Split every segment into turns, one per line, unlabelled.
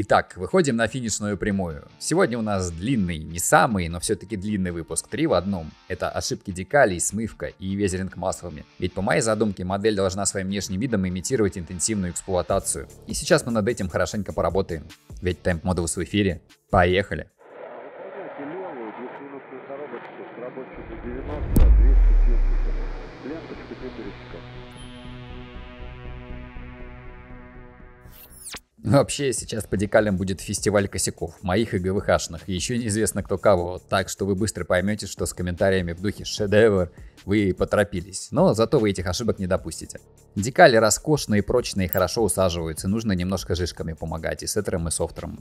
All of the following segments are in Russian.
Итак, выходим на финишную прямую. Сегодня у нас длинный, не самый, но все-таки длинный выпуск. 3 в одном. Это ошибки декалей, смывка и везеринг маслами. Ведь по моей задумке модель должна своим внешним видом имитировать интенсивную эксплуатацию. И сейчас мы над этим хорошенько поработаем. Ведь Temp Models в эфире. Поехали! Вообще, сейчас по декалям будет фестиваль косяков, моих и ГВХшных, и еще неизвестно кто кого, так что вы быстро поймете, что с комментариями в духе «шедевр» вы поторопились, но зато вы этих ошибок не допустите. Декали роскошные, прочные и хорошо усаживаются, нужно немножко жишками помогать, и сеттером, и софтером.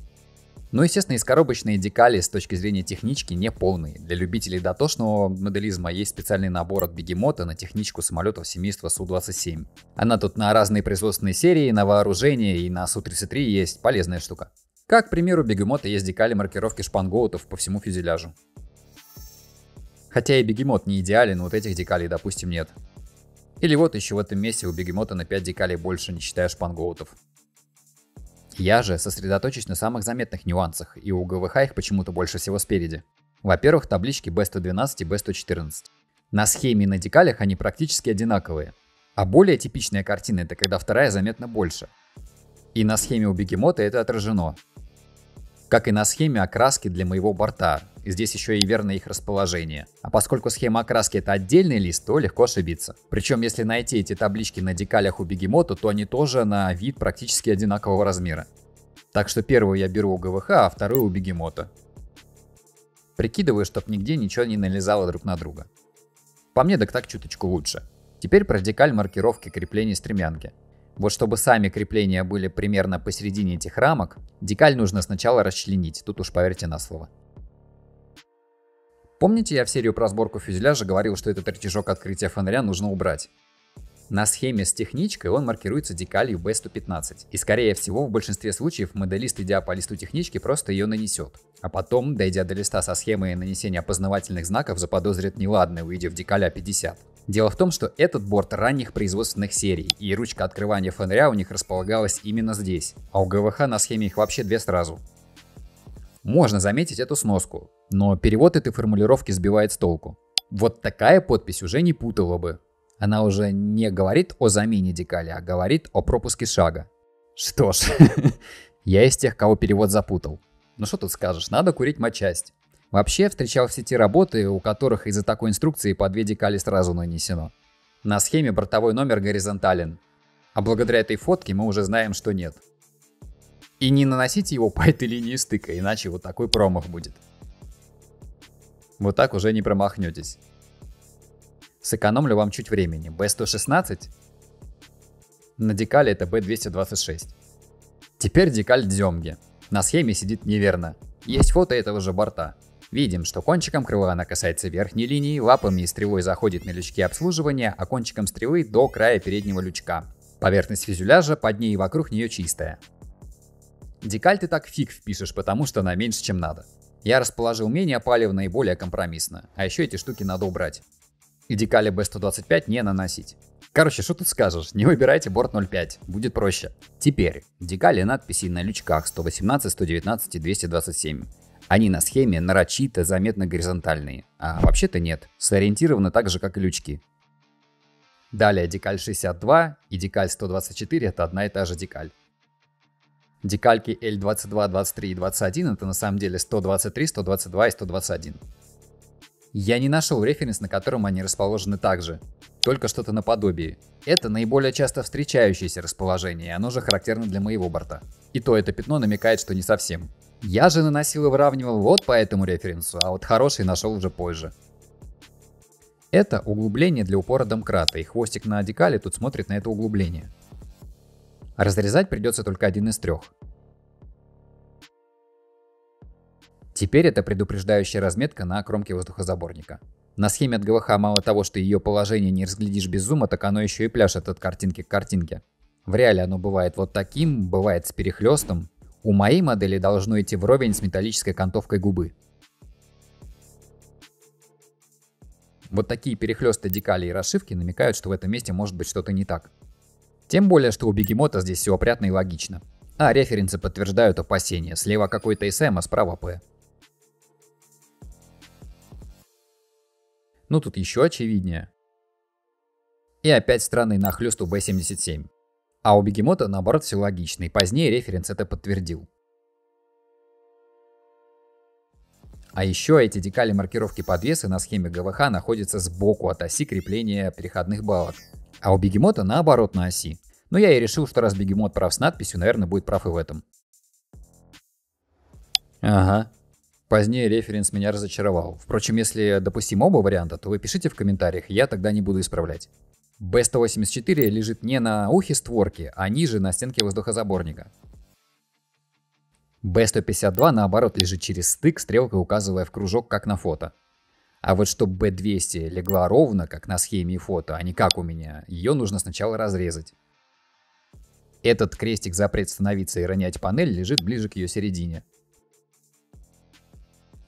Но, естественно, искоробочные декали с точки зрения технички не полные. Для любителей дотошного моделизма есть специальный набор от Бегемота на техничку самолетов семейства Су-27. Она тут на разные производственные серии, на вооружение и на Су-33 есть полезная штука. Как, к примеру, у Бегемота есть декали маркировки шпангоутов по всему фюзеляжу. Хотя и Бегемот не идеален, вот этих декалей, допустим, нет. Или вот еще в этом месте у Бегемота на 5 декалей больше, не считая шпангоутов. Я же сосредоточусь на самых заметных нюансах, и у ГВХ их почему-то больше всего спереди. Во-первых, таблички B112 и B114. На схеме и на декалях они практически одинаковые. А более типичная картина — это когда вторая заметно больше. И на схеме у Бегемота это отражено. Как и на схеме окраски для моего борта. И здесь еще и верное их расположение. А поскольку схема окраски — это отдельный лист, то легко ошибиться. Причем, если найти эти таблички на декалях у Бегемота, то они тоже на вид практически одинакового размера. Так что первую я беру у ГВХ, а вторую у Бегемота. Прикидываю, чтоб нигде ничего не налезало друг на друга. По мне так чуточку лучше. Теперь про декаль маркировки крепления стремянки. Вот чтобы сами крепления были примерно посередине этих рамок, декаль нужно сначала расчленить, тут уж поверьте на слово. Помните, я в серию про сборку фюзеляжа говорил, что этот рычажок открытия фонаря нужно убрать? На схеме с техничкой он маркируется декалью B115, и скорее всего в большинстве случаев моделист, идя по листу технички, просто ее нанесет. А потом, дойдя до листа со схемой нанесения опознавательных знаков, заподозрит неладное, увидев декаль А50. Дело в том, что этот борт ранних производственных серий, и ручка открывания фонаря у них располагалась именно здесь, а у ГВХ на схеме их вообще две сразу. Можно заметить эту сноску, но перевод этой формулировки сбивает с толку. Вот такая подпись уже не путала бы. Она уже не говорит о замене декали, а говорит о пропуске шага. Что ж, я из тех, кого перевод запутал. Ну что тут скажешь, надо курить матчасть. Вообще, встречал в сети работы, у которых из-за такой инструкции по 2 декали сразу нанесено. На схеме бортовой номер горизонтален, а благодаря этой фотке мы уже знаем, что нет. И не наносите его по этой линии стыка, иначе вот такой промах будет. Вот так уже не промахнетесь. Сэкономлю вам чуть времени. B116 на декале это B226. Теперь декаль Дзёмги. На схеме сидит неверно. Есть фото этого же борта. Видим, что кончиком крыла она касается верхней линии, лапами и стрелой заходит на лючки обслуживания, а кончиком стрелы до края переднего лючка. Поверхность фюзеляжа под ней и вокруг нее чистая. Декаль ты так фиг впишешь, потому что она меньше, чем надо. Я расположил менее палевно и более компромиссно, а еще эти штуки надо убрать. И декали B125 не наносить. Короче, что тут скажешь, не выбирайте борт 0.5, будет проще. Теперь, декали надписи на лючках 118, 119 и 227. Они на схеме нарочито заметно горизонтальные, а вообще-то нет, сориентированы так же, как и лючки. Далее декаль 62 и декаль 124 это одна и та же декаль. Декальки L22, 23 и 21 это на самом деле 123, 122 и 121. Я не нашел референс, на котором они расположены так же, только что-то наподобие. Это наиболее часто встречающееся расположение, оно же характерно для моего борта. И то это пятно намекает, что не совсем. Я же наносил и выравнивал вот по этому референсу, а вот хороший нашел уже позже. Это углубление для упора домкрата, и хвостик на декале тут смотрит на это углубление. Разрезать придется только один из трех. Теперь это предупреждающая разметка на кромке воздухозаборника. На схеме от ГВХ мало того, что ее положение не разглядишь без зума, так оно еще и пляшет от картинки к картинке. В реале оно бывает вот таким, бывает с перехлестом. У моей модели должно идти вровень с металлической окантовкой губы. Вот такие перехлесты декали и расшивки намекают, что в этом месте может быть что-то не так. Тем более, что у Бегемота здесь все опрятно и логично. А референсы подтверждают опасения. Слева какой-то SM, а справа P. Ну тут еще очевиднее. И опять странный нахлёст у B77. А у бегемота наоборот все логично, и позднее референс это подтвердил. А еще эти декали маркировки подвеса на схеме ГВХ находятся сбоку от оси крепления переходных балок. А у бегемота наоборот на оси. Но я и решил, что раз бегемот прав с надписью, наверное, будет прав и в этом. Ага. Позднее референс меня разочаровал. Впрочем, если допустим оба варианта, то вы пишите в комментариях, я тогда не буду исправлять. B184 лежит не на ухе створки, а ниже на стенке воздухозаборника. B152 наоборот лежит через стык, стрелкой указывая в кружок, как на фото. А вот чтобы B200 легла ровно, как на схеме и фото, а не как у меня, ее нужно сначала разрезать. Этот крестик запрет становиться и ронять панель лежит ближе к ее середине.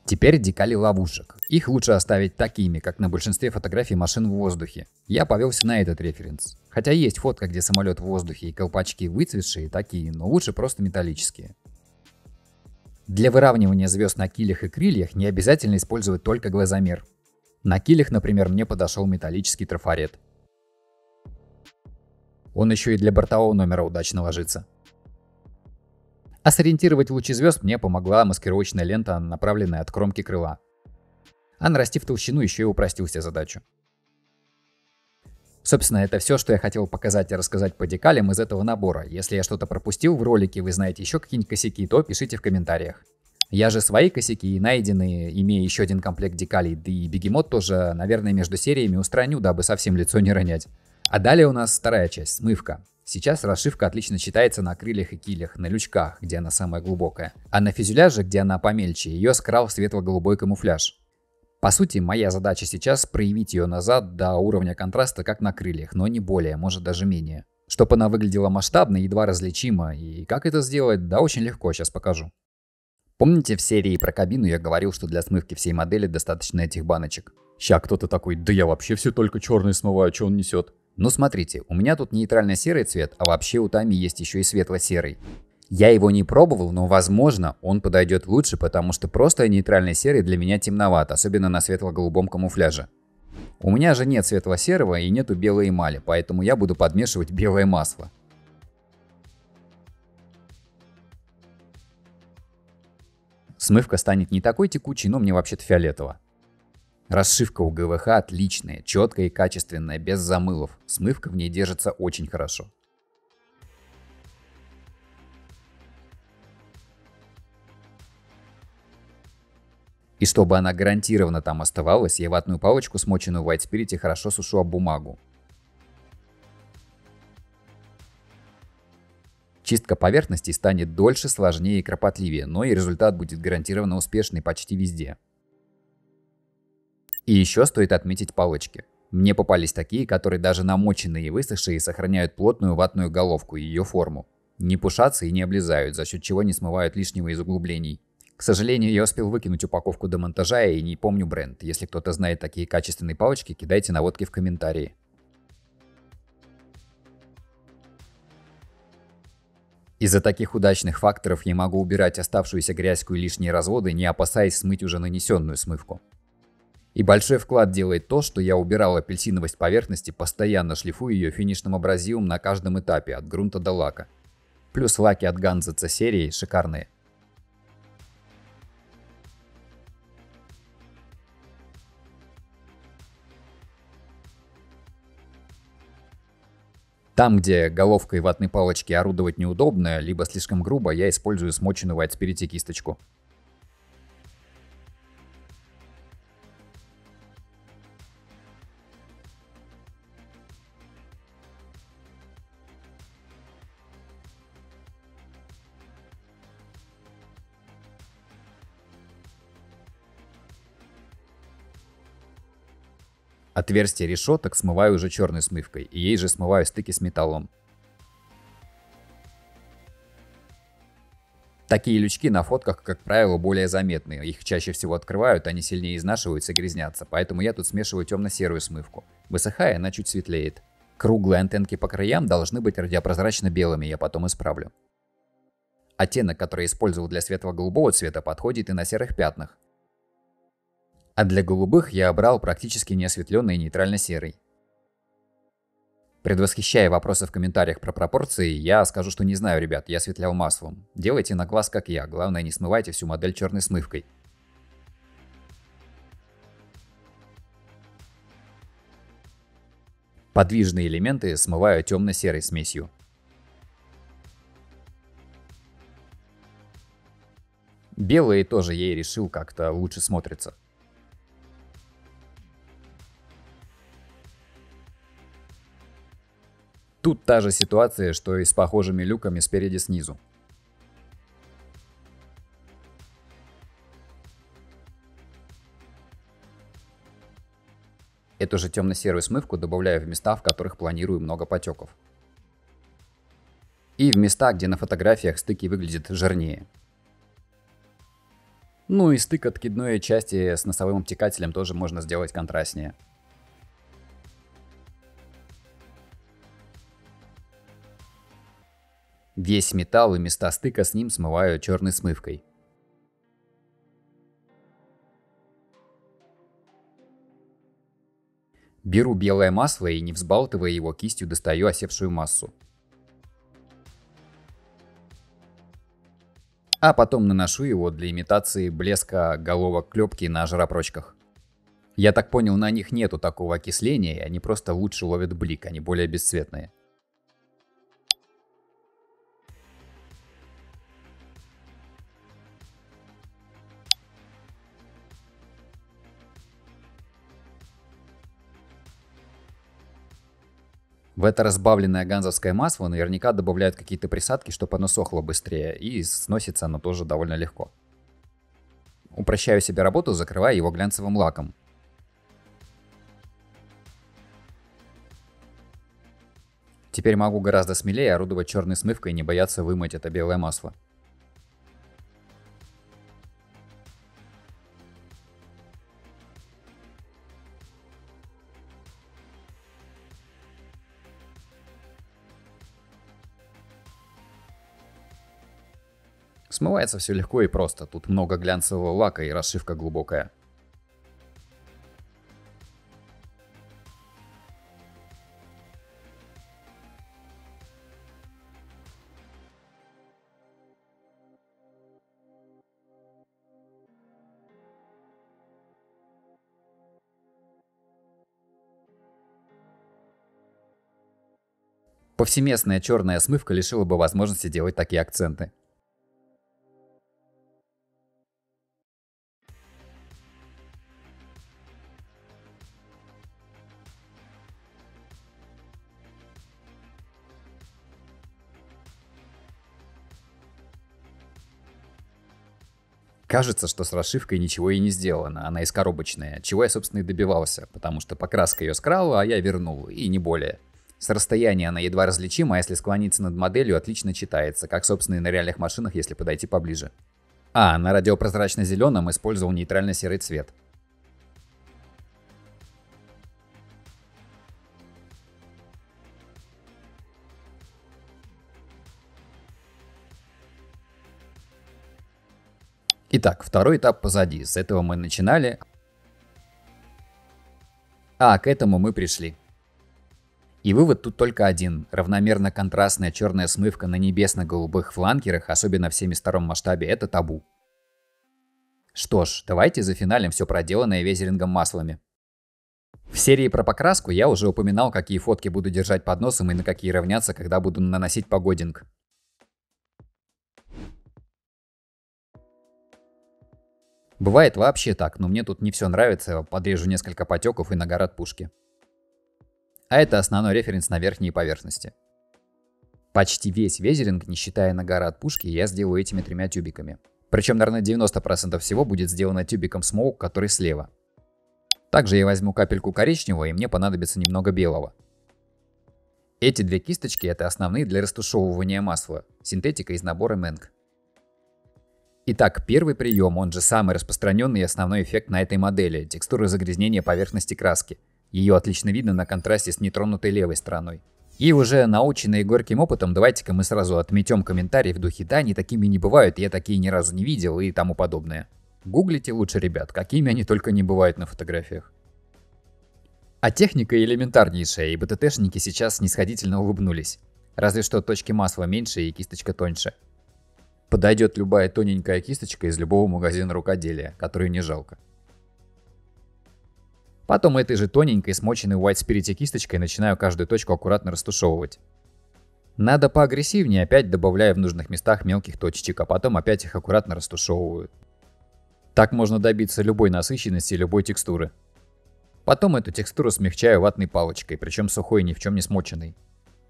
Теперь декали ловушек. Их лучше оставить такими, как на большинстве фотографий машин в воздухе. Я повелся на этот референс. Хотя есть фотка, где самолет в воздухе и колпачки выцветшие такие, но лучше просто металлические. Для выравнивания звезд на килях и крыльях не обязательно использовать только глазомер. На килях, например, мне подошел металлический трафарет. Он еще и для бортового номера удачно ложится. А сориентировать лучи звезд мне помогла маскировочная лента, направленная от кромки крыла. А нарастив толщину, еще и упростил себе задачу. Собственно, это все, что я хотел показать и рассказать по декалям из этого набора. Если я что-то пропустил в ролике, вы знаете еще какие-нибудь косяки, то пишите в комментариях. Я же свои косяки, найденные, имея еще один комплект декалей, да и бегемот тоже, наверное, между сериями устраню, дабы совсем лицо не ронять. А далее у нас вторая часть, смывка. Сейчас расшивка отлично читается на крыльях и килях, на лючках, где она самая глубокая. А на фюзеляже, где она помельче, ее скрал светло-голубой камуфляж. По сути, моя задача сейчас проявить ее назад до уровня контраста, как на крыльях, но не более, может даже менее. Чтобы она выглядела масштабно, едва различимо, и как это сделать, да очень легко, сейчас покажу. Помните, в серии про кабину я говорил, что для смывки всей модели достаточно этих баночек? Ща кто-то такой, да я вообще все только черный смываю, что он несет? Ну смотрите, у меня тут нейтрально-серый цвет, а вообще у Тами есть еще и светло-серый. Я его не пробовал, но возможно он подойдет лучше, потому что просто нейтральный серый для меня темноват, особенно на светло-голубом камуфляже. У меня же нет светло-серого и нету белой эмали, поэтому я буду подмешивать белое масло. Смывка станет не такой текучей, но мне вообще-то фиолетово. Расшивка у ГВХ отличная, четкая и качественная, без замылов. Смывка в ней держится очень хорошо. И чтобы она гарантированно там оставалась, я ватную палочку, смоченную в White Spirit, хорошо сушу об бумагу. Чистка поверхностей станет дольше, сложнее и кропотливее, но и результат будет гарантированно успешный почти везде. И еще стоит отметить палочки. Мне попались такие, которые даже намоченные и высохшие сохраняют плотную ватную головку и ее форму. Не пушатся и не облезают, за счет чего не смывают лишнего из углублений. К сожалению, я успел выкинуть упаковку до монтажа и не помню бренд. Если кто-то знает такие качественные палочки, кидайте наводки в комментарии. Из-за таких удачных факторов я могу убирать оставшуюся грязьку и лишние разводы, не опасаясь смыть уже нанесенную смывку. И большой вклад делает то, что я убирал апельсиновость поверхности, постоянно шлифую ее финишным абразивом на каждом этапе, от грунта до лака. Плюс лаки от Ганза C серии шикарные. Там, где головкой ватной палочки орудовать неудобно, либо слишком грубо, я использую смоченную в White Spirit кисточку. Отверстие решеток смываю уже черной смывкой, и ей же смываю стыки с металлом. Такие лючки на фотках, как правило, более заметны. Их чаще всего открывают, они сильнее изнашиваются и грязнятся, поэтому я тут смешиваю темно-серую смывку. Высыхая, она чуть светлеет. Круглые антенки по краям должны быть радиопрозрачно белыми, я потом исправлю. Оттенок, который я использовал для светло-голубого цвета, подходит и на серых пятнах. А для голубых я брал практически неосветленный нейтрально-серый. Предвосхищая вопросы в комментариях про пропорции, я скажу, что не знаю, ребят, я осветлял маслом. Делайте на глаз, как я, главное не смывайте всю модель черной смывкой. Подвижные элементы смываю темно-серой смесью. Белые тоже я решил как-то лучше смотрится. Тут та же ситуация, что и с похожими люками спереди-снизу. Эту же темно-серую смывку добавляю в места, в которых планирую много потеков. И в места, где на фотографиях стыки выглядят жирнее. Ну и стык откидной части с носовым обтекателем тоже можно сделать контрастнее. Весь металл и места стыка с ним смываю черной смывкой. Беру белое масло и, не взбалтывая его, кистью достаю осевшую массу. А потом наношу его для имитации блеска головок клепки на жаропрочках. Я так понял, на них нету такого окисления, и они просто лучше ловят блик, они более бесцветные. В это разбавленное ганзовское масло наверняка добавляют какие-то присадки, чтобы оно сохло быстрее, и сносится оно тоже довольно легко. Упрощаю себе работу, закрывая его глянцевым лаком. Теперь могу гораздо смелее орудовать черной смывкой и не бояться вымыть это белое масло. Смывается все легко и просто, тут много глянцевого лака и расшивка глубокая. Повсеместная черная смывка лишила бы возможности делать такие акценты. Кажется, что с расшивкой ничего и не сделано, она из коробочная, чего я, собственно, и добивался, потому что покраска ее скрала, а я вернул, и не более. С расстояния она едва различима, а если склониться над моделью, отлично читается, как, собственно, и на реальных машинах, если подойти поближе. А, на радиопрозрачно-зеленом использовал нейтрально-серый цвет. Итак, второй этап позади, с этого мы начинали, а к этому мы пришли. И вывод тут только один. Равномерно контрастная черная смывка на небесно-голубых фланкерах, особенно в 72-м масштабе, это табу. Что ж, давайте зафиналим все проделанное везерингом маслами. В серии про покраску я уже упоминал, какие фотки буду держать под носом и на какие равняться, когда буду наносить погодинг. Бывает вообще так, но мне тут не все нравится, подрежу несколько потеков и нагар от пушки. А это основной референс на верхней поверхности. Почти весь везеринг, не считая нагара от пушки, я сделаю этими тремя тюбиками. Причем, наверное, 90% всего будет сделано тюбиком Smoke, который слева. Также я возьму капельку коричневого, и мне понадобится немного белого. Эти две кисточки это основные для растушевывания масла, синтетика из набора Menk. Итак, первый прием, он же самый распространенный и основной эффект на этой модели – текстура загрязнения поверхности краски. Ее отлично видно на контрасте с нетронутой левой стороной. И уже наученные горьким опытом, давайте-ка мы сразу отметем комментарии в духе «да, они такими не бывают, я такие ни разу не видел» и тому подобное. Гуглите лучше, ребят, какими они только не бывают на фотографиях. А техника элементарнейшая, и БТТшники сейчас снисходительно улыбнулись. Разве что точки масла меньше и кисточка тоньше. Подойдет любая тоненькая кисточка из любого магазина рукоделия, которую не жалко. Потом этой же тоненькой смоченной в White Spirit кисточкой начинаю каждую точку аккуратно растушевывать. Надо поагрессивнее, опять добавляя в нужных местах мелких точечек, а потом опять их аккуратно растушевываю. Так можно добиться любой насыщенности и любой текстуры. Потом эту текстуру смягчаю ватной палочкой, причем сухой, ни в чем не смоченной.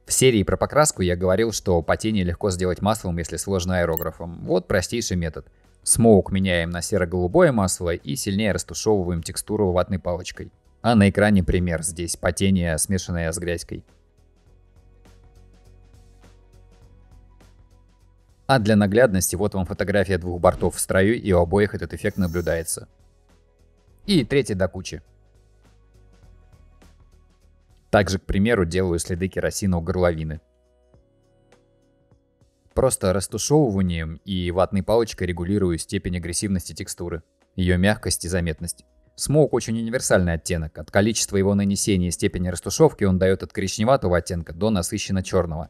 В серии про покраску я говорил, что потение легко сделать маслом, если сложно аэрографом. Вот простейший метод. Смоук меняем на серо-голубое масло и сильнее растушевываем текстуру ватной палочкой. А на экране пример. Здесь потение, смешанное с грязькой. А для наглядности вот вам фотография двух бортов в строю, и у обоих этот эффект наблюдается. И третий до кучи. Также, к примеру, делаю следы керосина у горловины. Просто растушевыванием и ватной палочкой регулирую степень агрессивности текстуры, ее мягкость и заметность. Смоук очень универсальный оттенок. От количества его нанесения и степени растушевки он дает от коричневатого оттенка до насыщенно черного.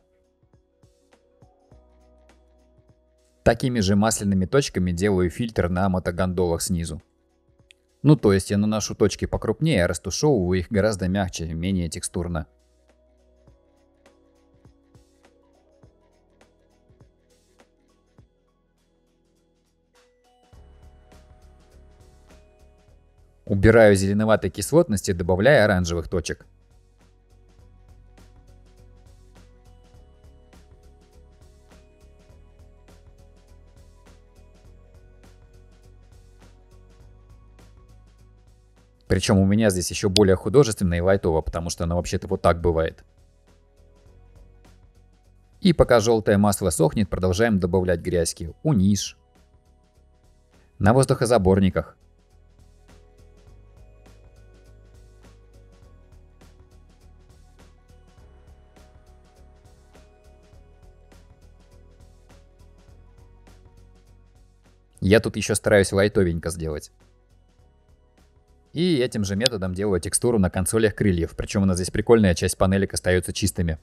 Такими же масляными точками делаю фильтр на мотогондолах снизу. Ну то есть я наношу точки покрупнее, а растушевываю их гораздо мягче, менее текстурно. Убираю зеленоватой кислотности, добавляя оранжевых точек. Причем у меня здесь еще более художественно и лайтово, потому что оно вообще-то вот так бывает. И пока желтое масло сохнет, продолжаем добавлять грязьки у ниш, на воздухозаборниках. Я тут еще стараюсь лайтовенько сделать. И этим же методом делаю текстуру на консолях крыльев, причем у нас здесь прикольная часть панелек остается чистыми.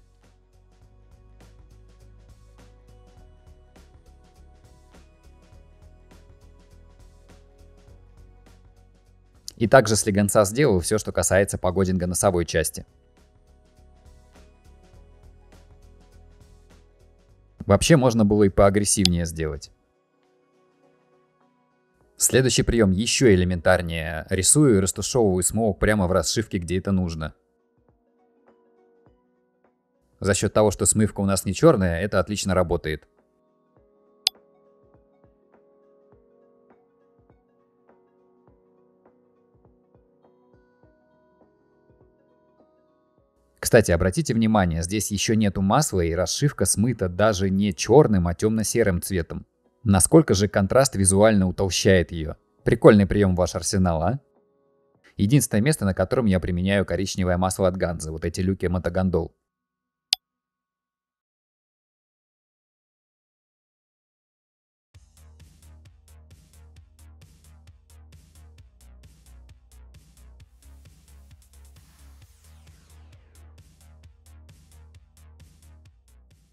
И также с слегонца сделаю все, что касается погодинга носовой части. Вообще можно было и поагрессивнее сделать. Следующий прием еще элементарнее. Рисую и растушевываю смоук прямо в расшивке, где это нужно. За счет того, что смывка у нас не черная, это отлично работает. Кстати, обратите внимание, здесь еще нету масла и расшивка смыта даже не черным, а темно-серым цветом. Насколько же контраст визуально утолщает ее. Прикольный прием в ваш арсенал, а? Единственное место, на котором я применяю коричневое масло от Ганзы, вот эти люки мотогондол.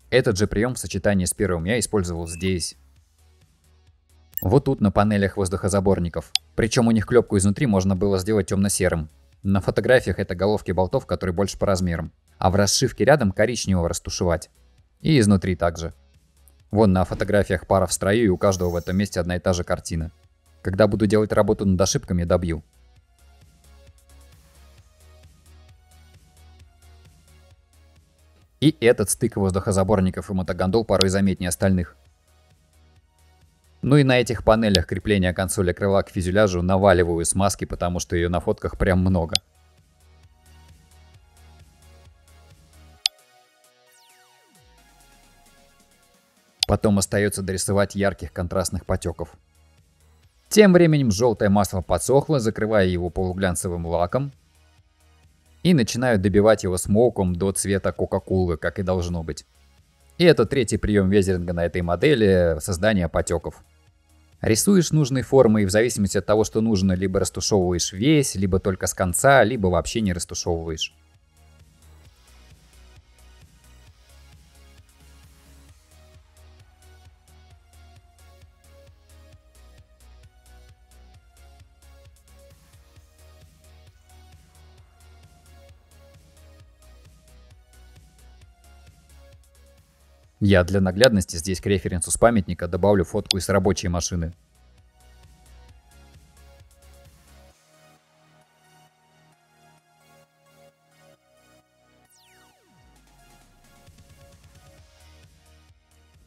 Этот же прием в сочетании с первым я использовал здесь. Вот тут на панелях воздухозаборников. Причем у них клепку изнутри можно было сделать темно-серым. На фотографиях это головки болтов, которые больше по размерам. А в расшивке рядом коричневого растушевать. И изнутри также. Вон на фотографиях пара в строю, и у каждого в этом месте одна и та же картина. Когда буду делать работу над ошибками, добью. И этот стык воздухозаборников и мотогондол порой заметнее остальных. Ну и на этих панелях крепления консоли крыла к фюзеляжу наваливаю смазки, потому что ее на фотках прям много. Потом остается дорисовать ярких контрастных потеков. Тем временем желтое масло подсохло, закрывая его полуглянцевым лаком. и начинаю добивать его смоуком до цвета Кока-Колы, как и должно быть. И это третий прием везеринга на этой модели — создание потеков. Рисуешь нужной формы и в зависимости от того, что нужно, либо растушевываешь весь, либо только с конца, либо вообще не растушевываешь. Я для наглядности здесь к референсу с памятника добавлю фотку из рабочей машины.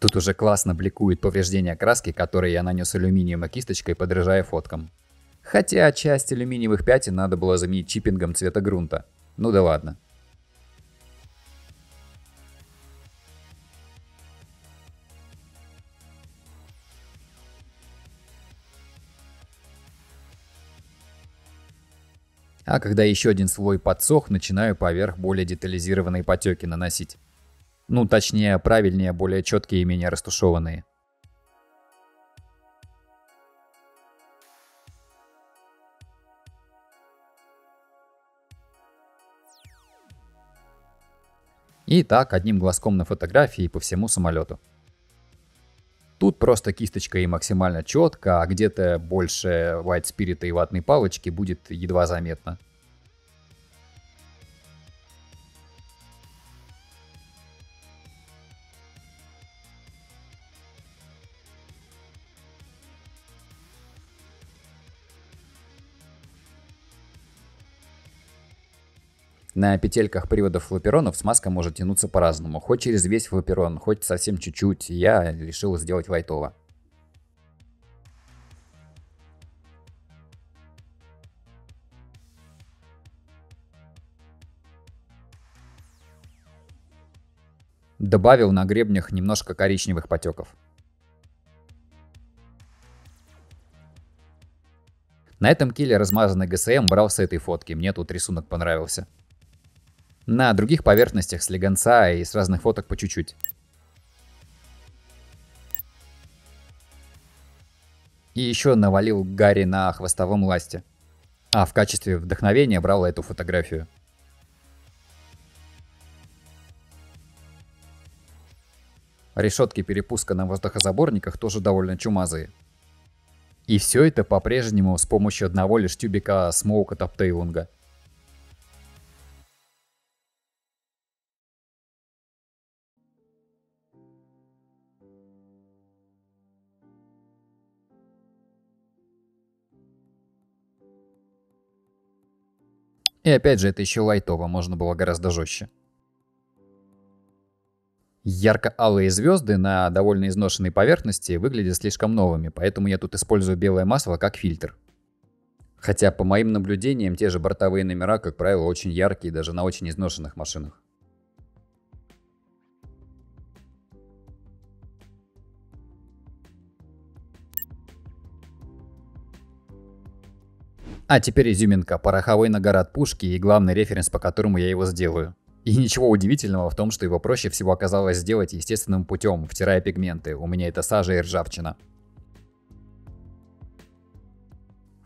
Тут уже классно бликует повреждение краски, которые я нанес алюминиевой кисточкой, подражая фоткам. Хотя часть алюминиевых пятен надо было заменить чиппингом цвета грунта. Ну да ладно. А когда еще один слой подсох, начинаю поверх более детализированные потеки наносить. Ну, точнее, правильнее, более четкие и менее растушеванные. И так, одним глазком на фотографии по всему самолету. Тут просто кисточка и максимально четко, а где-то больше white spirit и ватной палочки будет едва заметно. На петельках приводов флоперонов смазка может тянуться по-разному. Хоть через весь флоперон, хоть совсем чуть-чуть. Я решил сделать лайтово. Добавил на гребнях немножко коричневых потеков. На этом киле размазанный ГСМ брал с этой фотки, мне тут рисунок понравился. На других поверхностях с легонца и с разных фоток по чуть-чуть. И еще навалил Гарри на хвостовом ласте. А в качестве вдохновения брал эту фотографию. Решетки перепуска на воздухозаборниках тоже довольно чумазые. И все это по-прежнему с помощью одного лишь тюбика смоука топтейлунга. И опять же, это еще лайтово, можно было гораздо жестче. Ярко-алые звезды на довольно изношенной поверхности выглядят слишком новыми, поэтому я тут использую белое масло как фильтр. Хотя, по моим наблюдениям, те же бортовые номера, как правило, очень яркие даже на очень изношенных машинах. А теперь изюминка, пороховой нагар от пушки и главный референс, по которому я его сделаю. И ничего удивительного в том, что его проще всего оказалось сделать естественным путем, втирая пигменты. У меня это сажа и ржавчина.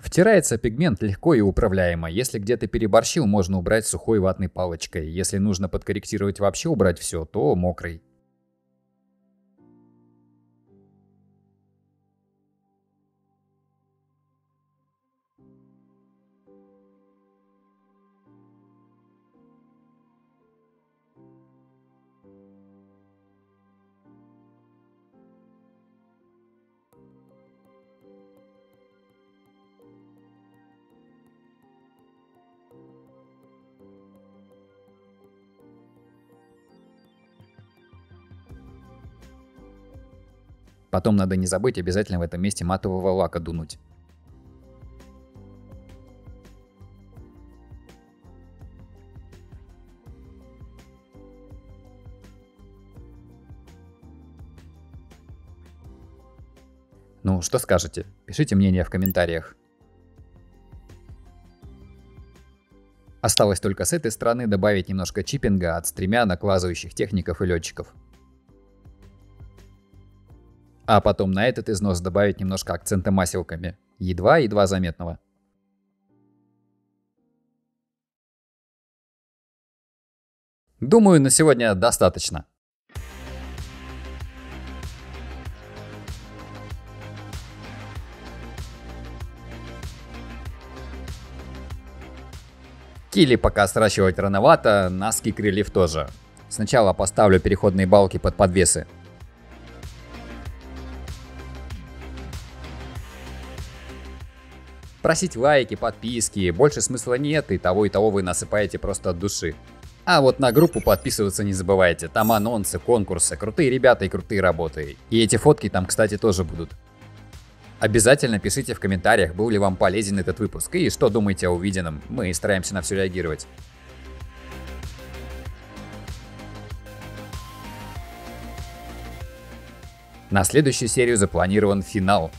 Втирается пигмент легко и управляемо. Если где-то переборщил, можно убрать сухой ватной палочкой. Если нужно подкорректировать вообще убрать все, то мокрой. Потом надо не забыть обязательно в этом месте матового лака дунуть. Ну, что скажете? Пишите мнение в комментариях. Осталось только с этой стороны добавить немножко чиппинга от стремянок, лазающих техников и летчиков. А потом на этот износ добавить немножко акцента маселками. Едва заметного. Думаю, на сегодня достаточно. Кили пока сращивать рановато, носки крыльев тоже. Сначала поставлю переходные балки под подвесы. Просить лайки, подписки, больше смысла нет, и того вы насыпаете просто от души. А вот на группу подписываться не забывайте, там анонсы, конкурсы, крутые ребята и крутые работы. И эти фотки там, кстати, тоже будут. Обязательно пишите в комментариях, был ли вам полезен этот выпуск и что думаете о увиденном, мы стараемся на все реагировать. На следующую серию запланирован финал.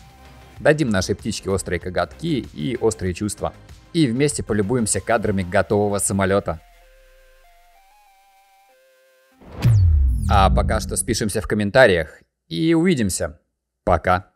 Дадим нашей птичке острые коготки и острые чувства. И вместе полюбуемся кадрами готового самолета. А пока что спишемся в комментариях и увидимся. Пока.